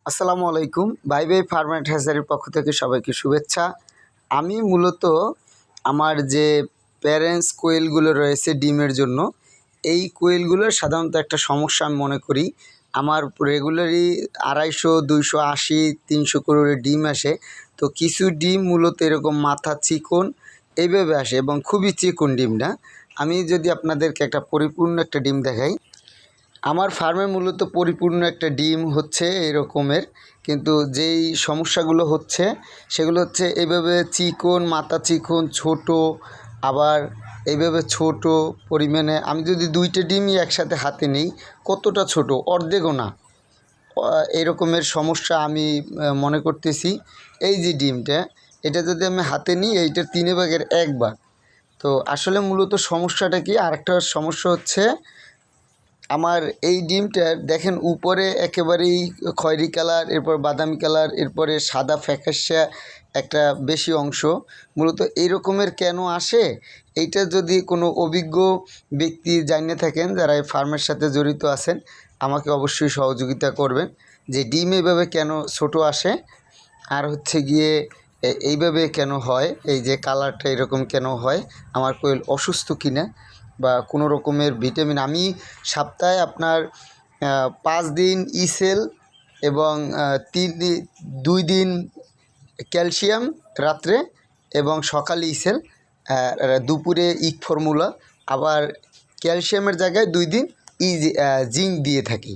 আসসালামু আলাইকুম। Bye bye farm and হ্যাচারির পক্ষ থেকে সবাইকে শুভেচ্ছা। আমি মূলত আমার যে প্যারেন্টস কোয়েলগুলো রয়েছে ডিমের জন্য, এই কোয়েলগুলোর সাধারণত একটা সমস্যা আমি মনে করি। আমার রেগুলারই 250, 280, 300 করে ডিম আসে। তো কিছু ডিম মূলত এরকম মাথা চিকন এইভাবে আসে এবং খুবই চিকন ডিমটা। আমি যদি আপনাদেরকে একটা পরিপূর্ণ একটা ডিম দেখাই, আমার ফার্মে মূলত পরিপূর্ণ একটা ডিম হচ্ছে এরকমের, কিন্তু যেই সমস্যাগুলো হচ্ছে সেগুলো হচ্ছে এইভাবে চিকন, মাথা চিকন, ছোট, আবার এইভাবে ছোট পরিমাণে। আমি যদি 2টা ডিমই একসাথে হাতে নিই, কতটা ছোট, অর্ধেকও না। এরকমের সমস্যা আমি মনে করতেছি। এই যে ডিমটা, এটা যদি আমি হাতে নিই, এইটার 3/1 ভাগ। তো আসলে মূলত সমস্যাটা কি? আরেকটা সমস্যা হচ্ছে, আমার এই ডিমটার দেখেন উপরে একেবারেই খয়েরি কালার, এরপর বাদামি কালার, এরপরে সাদা ফ্যাকাশে একটা বেশি অংশ। মূলত এই রকমের কেন আসে? এইটা যদি কোনো অভিজ্ঞ ব্যক্তি জানিয়ে থাকেন, যারা এই ফার্মের সাথে জড়িত আছেন, আমাকে অবশ্যই সহযোগিতা করবেন যে ডিম এইভাবে কেন ছোট আসে, আর হচ্ছে গিয়ে এইভাবে কেন হয়, এই যে কালারটা এরকম কেন হয়, আমার কোয়েল অসুস্থ কিনা বা কোনো রকমের ভিটামিন। আমি সপ্তাহে আপনার 5 দিন ইসেল এবং 2 দিন ক্যালসিয়াম রাত্রে, এবং সকালে ইসেল, দুপুরে ইক ফর্মুলা, আবার ক্যালসিয়ামের জায়গায় 2 দিন জিঙ্ক দিয়ে থাকি।